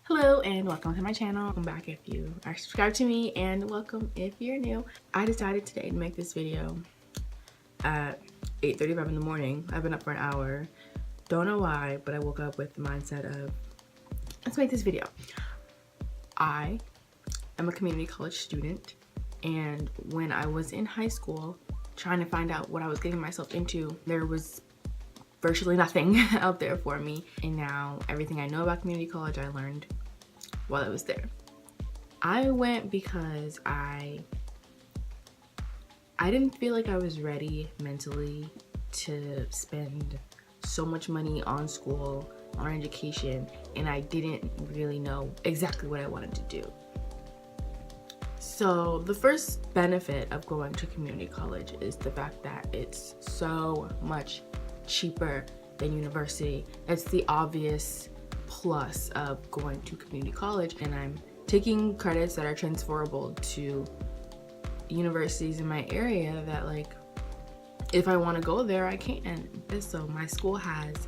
Hello and welcome to my channel. Welcome back if you are subscribed to me, and welcome if you're new. I decided today to make this video at 8:35 in the morning. I've been up for an hour. Don't know why, but I woke up with the mindset of, let's make this video. I am a community college student, and when I was in high school trying to find out what I was getting myself into, there was virtually nothing out there for me. And now everything I know about community college I learned while I was there. I went because I didn't feel like I was ready mentally to spend so much money on school, on education, and I didn't really know exactly what I wanted to do. So the first benefit of going to community college is the fact that it's so much cheaper than university. It's the obvious plus of going to community college, and I'm taking credits that are transferable to universities in my area that, like, if I want to go there I can. So my school has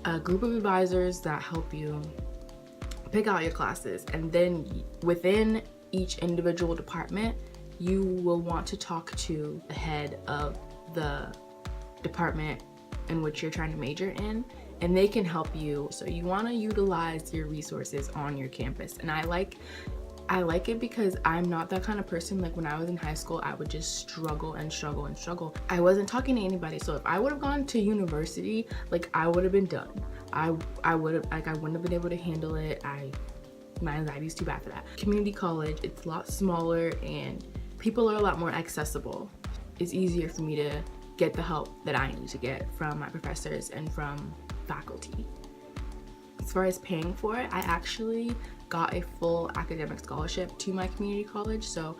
a group of advisors that help you pick out your classes, and then within each individual department you will want to talk to the head of the department in which you're trying to major in, and they can help you. So you want to utilize your resources on your campus, and I like it because I'm not that kind of person. Like when I was in high school, I would just struggle and struggle and struggle. I wasn't talking to anybody. So if I would have gone to university, like, I would have been done. I wouldn't have been able to handle it. My anxiety is too bad for that. Community college, it's a lot smaller and people are a lot more accessible. It's easier for me to get the help that I need to get from my professors and from faculty. As far as paying for it, I actually got a full academic scholarship to my community college. So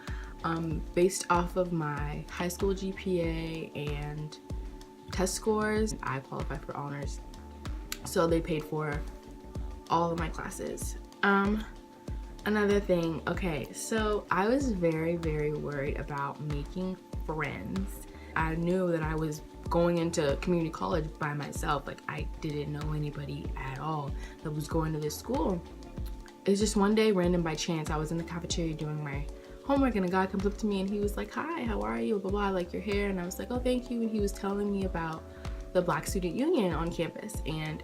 based off of my high school GPA and test scores, I qualified for honors. So they paid for all of my classes. Another thing, okay, so I was very, very worried about making friends. I knew that I was going into community college by myself. Like, I didn't know anybody at all that was going to this school. It's just one day, random by chance, I was in the cafeteria doing my homework, and a guy comes up to me and he was like, "Hi, how are you? Blah, blah, I like your hair." And I was like, "Oh, thank you." And he was telling me about the Black Student Union on campus, and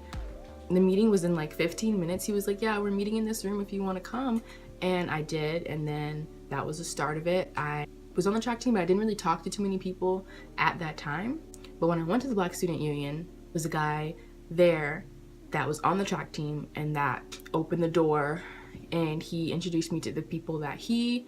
the meeting was in like 15 minutes. He was like, "Yeah, we're meeting in this room if you want to come." And I did, and then that was the start of it. I was on the track team, but I didn't really talk to too many people at that time. But when I went to the Black Student Union, there was a guy there that was on the track team, and that opened the door, and he introduced me to the people that he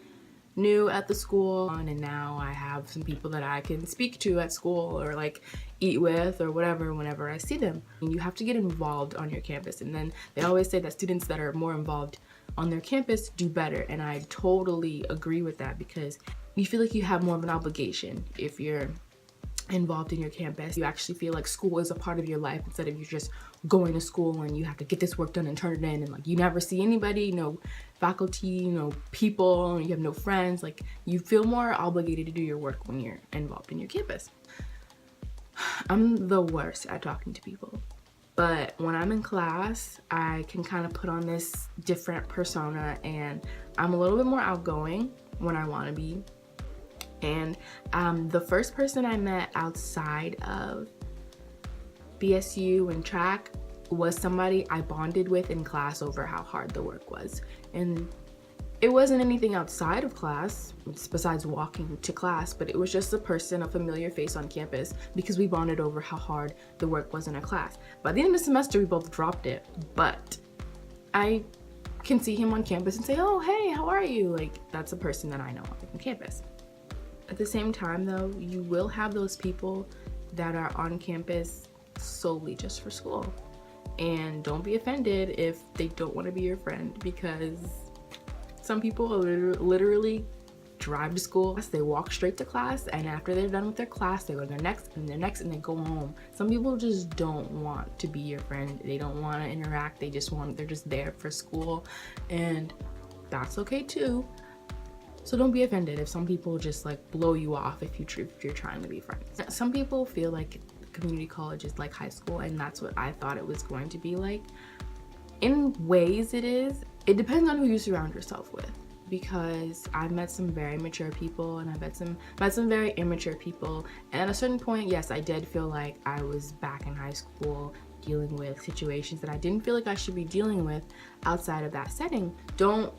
knew at the school, and now I have some people that I can speak to at school or like eat with or whatever whenever I see them. And you have to get involved on your campus, and then they always say that students that are more involved on their campus do better, and I totally agree with that, because you feel like you have more of an obligation if you're involved in your campus. You actually feel like school is a part of your life, instead of you just going to school and you have to get this work done and turn it in, and like you never see anybody, no faculty, no people, you have no friends. Like, you feel more obligated to do your work when you're involved in your campus. I'm the worst at talking to people, but when I'm in class I can kind of put on this different persona, and I'm a little bit more outgoing when I want to be. And the first person I met outside of BSU and track was somebody I bonded with in class over how hard the work was. And it wasn't anything outside of class besides walking to class, but it was just a person, a familiar face on campus, because we bonded over how hard the work was in a class. By the end of the semester we both dropped it, but I can see him on campus and say, "Oh, hey, how are you?" Like, that's a person that I know on campus. At the same time though, you will have those people that are on campus solely just for school. And don't be offended if they don't want to be your friend, because some people literally drive to school, they walk straight to class, and after they're done with their class they go to their next and their next, and they go home. Some people just don't want to be your friend. They don't want to interact. They're just there for school, and that's okay too. So don't be offended if some people just like blow you off if you're trying to be friends. Some people feel like community college is like high school, and that's what I thought it was going to be like. In ways it is, it depends on who you surround yourself with, because I've met some very mature people and I've met some very immature people, and at a certain point, yes, I did feel like I was back in high school dealing with situations that I didn't feel like I should be dealing with outside of that setting. Don't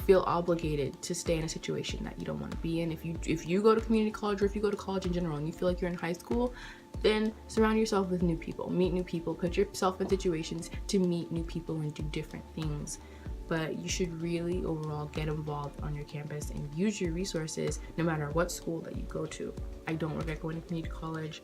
feel obligated to stay in a situation that you don't want to be in. If you go to community college, or if you go to college in general and you feel like you're in high school, then surround yourself with new people, meet new people, put yourself in situations to meet new people and do different things. But you should really overall get involved on your campus and use your resources no matter what school that you go to. I don't regret going to community college.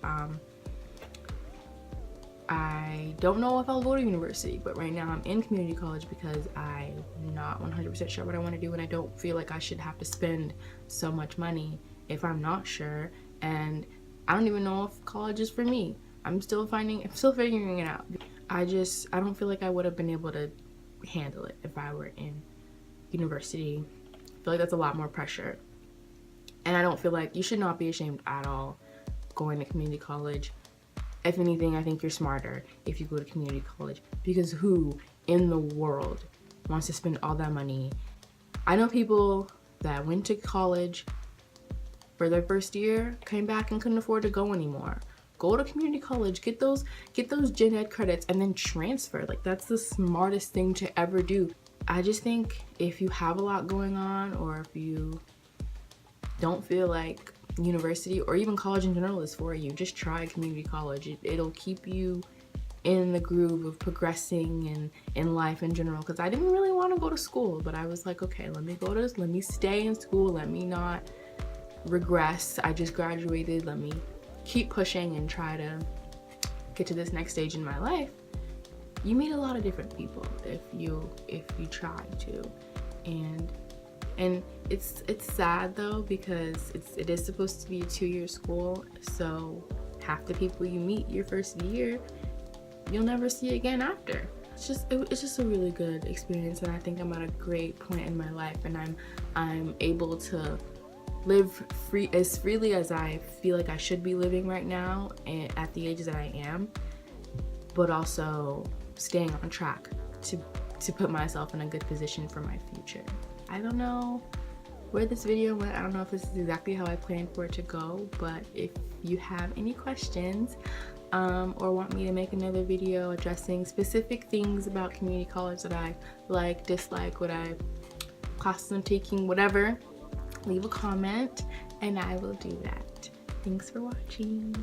I don't know if I'll go to university, but right now I'm in community college because I'm not 100% sure what I want to do, and I don't feel like I should have to spend so much money if I'm not sure, and I don't even know if college is for me. I'm still figuring it out. I don't feel like I would have been able to handle it if I were in university. I feel like that's a lot more pressure, and I don't feel like you should not be ashamed at all going to community college. If anything, I think you're smarter if you go to community college, because who in the world wants to spend all that money? I know people that went to college for their first year, came back and couldn't afford to go anymore. Go to community college, get those gen ed credits, and then transfer. Like, that's the smartest thing to ever do. I just think if you have a lot going on, or if you don't feel like university or even college in general is for you, just try community college. It'll keep you in the groove of progressing and in life in general, because I didn't really want to go to school, but I was like, okay, let me stay in school, let me not regress. I just graduated, let me keep pushing and try to get to this next stage in my life. You meet a lot of different people if you try to, and it's sad though, because it is supposed to be a 2-year school, so half the people you meet your first year you'll never see again after. It's just a really good experience, and I think I'm at a great point in my life, and I'm able to live as freely as I feel like I should be living right now, and at the ages that I am, but also staying on track to put myself in a good position for my future. I don't know where this video went. I don't know if this is exactly how I planned for it to go, but if you have any questions or want me to make another video addressing specific things about community college that I like, dislike, what classes I'm taking, whatever, leave a comment and I will do that. Thanks for watching.